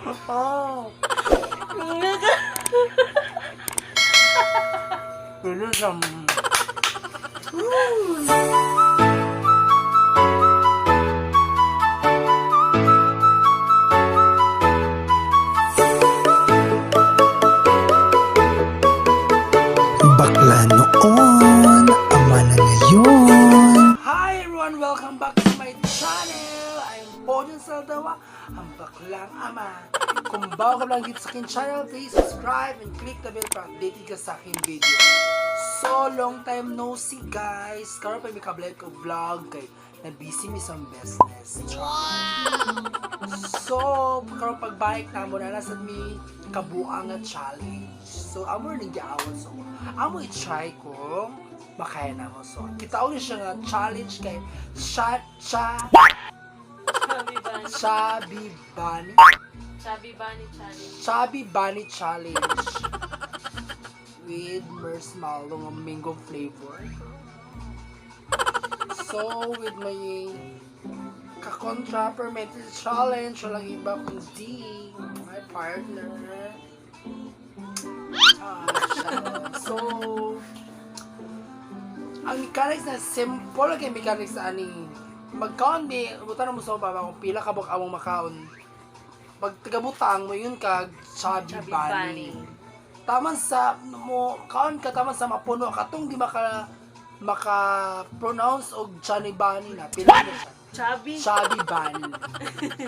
Oh. Pwede sa... Bakla noon, ama na ngayon. Hi everyone! Welcome back to my channel! I'm Lahat Saldua, ang baklang ama. Kung bago ka lang dito sa aking channel, please subscribe and click the bell para updated ka sa aking video. So, long time no see guys! Karoon pa may kablay ko vlog kay na busy mi sa business. So, karoon pagbalik na mo na nasa mi kabuang na challenge. So, amo rin nag-aawal. So, amo i-try ko makaya na mo. So, kita ulit siya nga challenge kay Chubby Bunny Challenge with marshmallow ng mango flavor. So, with my kakontra permitted challenge, walang iba kundi my partner. So, ang mechanics na simple kay mechanics na ani magkaon mi buta na mo sa baba kung pila ka bok among makaon pag tagabutang mo yun kag Chubby Bunny. Taman sa mo kaon ka taman sa mapuno katong di maka pronounce og Chubby Bunny na pila na siya Chubby Bunny.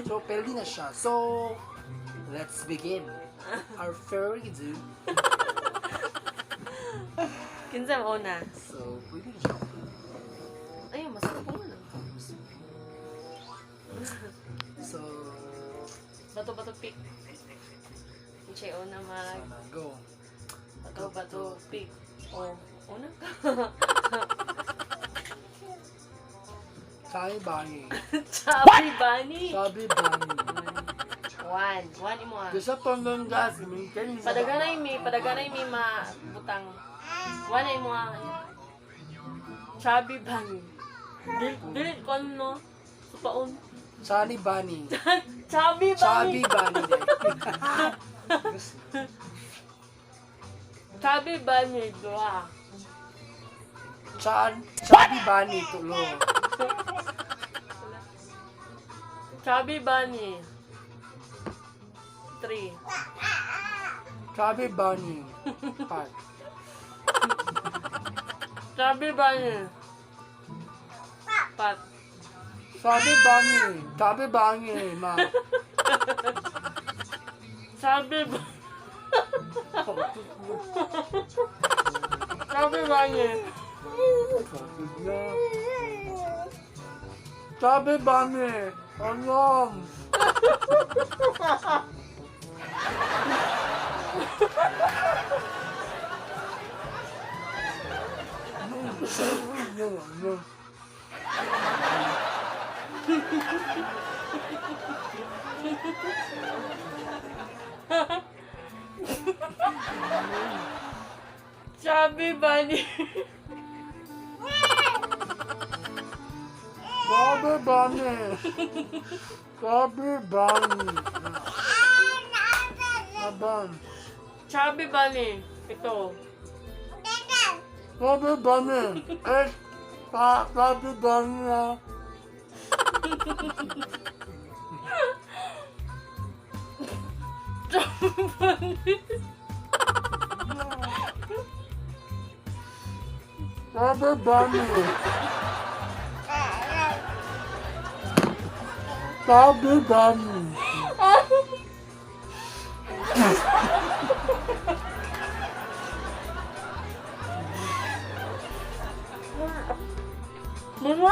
So pwede na siya. So let's begin our fairy do. Kinsa mo na? So pwede na siya. Ayun, masarap po na. So Bato-bato pick. Inchay o na mag... sana go. Bato-bato pick. O, una ka. Chubby Bunny. Chubby Bunny. Chubby Bunny. One imo ah. Gusto tondong gas, minsan Padaganay mi mabutang. One imo ah. Chubby Bunny. Dili ko no. Supaon. Chubby Bunny. Chubby Chubby Bunny. Bunny. Chubby Bunny dua. Chubby Bunny tulo. Chubby Bunny. 3. Chubby Bunny. 5. Chubby Bunny. 4. Chubby Bunny. Chubby Bunny. Ma. Chubby Bunny. Chubby Bunny. Chubby Bunny. Alam. No. Chubby Bunny. Chubby Bunny. Chubby Bunny. Abang. Chubby Bunny. Ito. Chubby Bunny. Chubby Bunny na. Chubby Bunny. Chubby Bunny. Mama.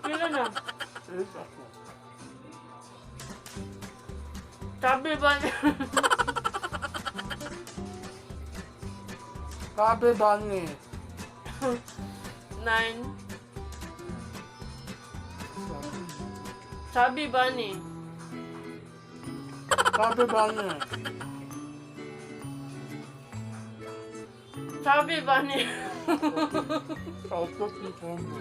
Pila na. Chubby Bunny. Chubby Bunny. 9. Chubby Bunny. Chubby Bunny. Chubby bunny. Output ni Chubby.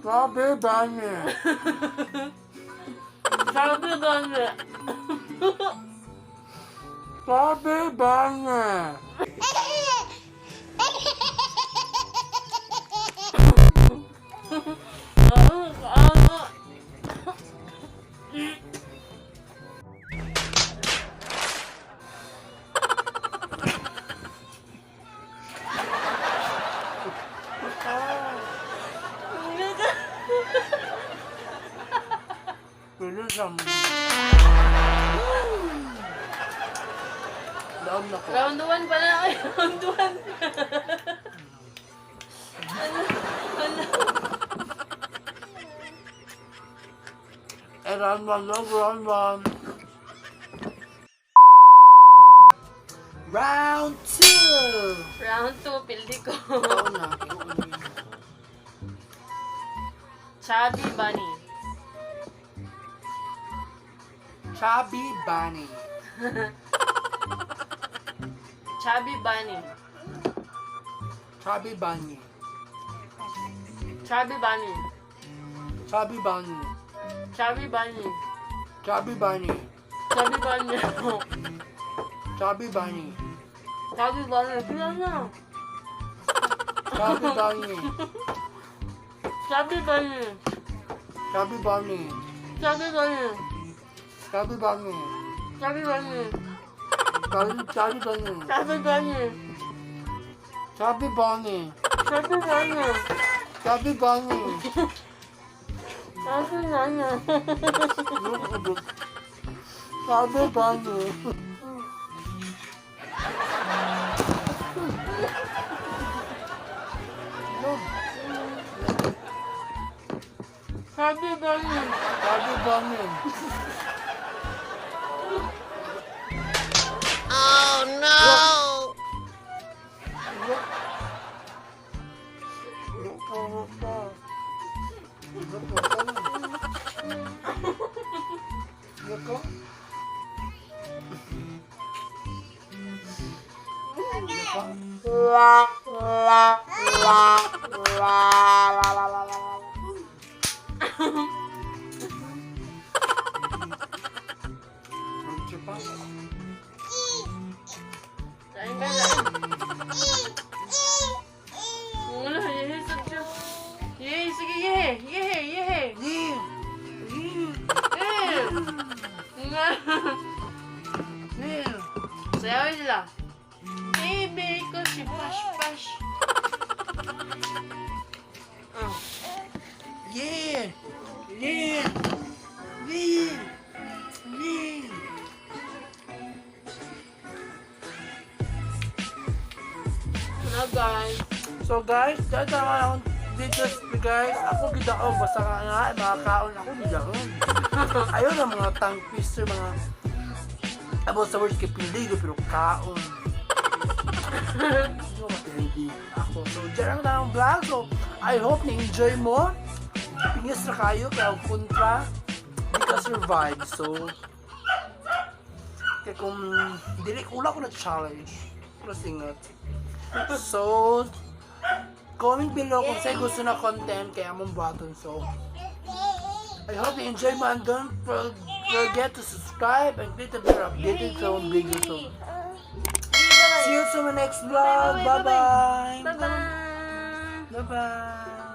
Chubby bunny. Chubby bunny. Chubby bunny. Bilisam. Down na ko. Round 1 pala ako. Round 1. Round 1 lang, round 1. Round 2. Round 2, pildi ko. Ikaw na. Chubby bunny. Chubby bunny. Chubby bunny. Chubby bunny. Chubby bunny. Chubby bunny. Chubby bunny. Chubby bunny. Chubby bunny. Chubby bunny. Chubby bunny. Kaya na. Chubby bunny. Chubby bunny. Chubby bunny. Chubby bunny. Chubby bunny. Chubby bunny. Chubby bunny. Chubby bunny. Chubby bunny. Chubby bunny. Chubby bunny. Chubby bunny. Chubby bunny. Chubby bunny. Chubby bunny. Oh no! Kain ka na. Wala, hihisap siya. Yay, sige, yehe, yehe, yehe. Nga. Sayawin sila. Baby ko si Pash Pash. Yeah! Yeah! Yeah! Yeah! Ano guys? So guys, dahil naman akong videos guys, ako gidaon, basta nga, makakaon ako gidaon. Ayun ang mga tongue twister, mga about sa words kay pindigo, pero kaon. Hindi ko matindi ako. So, dyan ang tanong vlog. So, I hope na-enjoy mo. Pingis na kayo, kaya kontra, di ka survive. So, kaya kung dili, ula ko na challenge. Plus ingat. So, comment below kung sa'yo gusto na content kaya mong button. So, I hope you enjoy mo and don't forget to subscribe and click the bell updated sa mga video. So, see you to my next vlog. Bye-bye. Bye-bye. Bye-bye.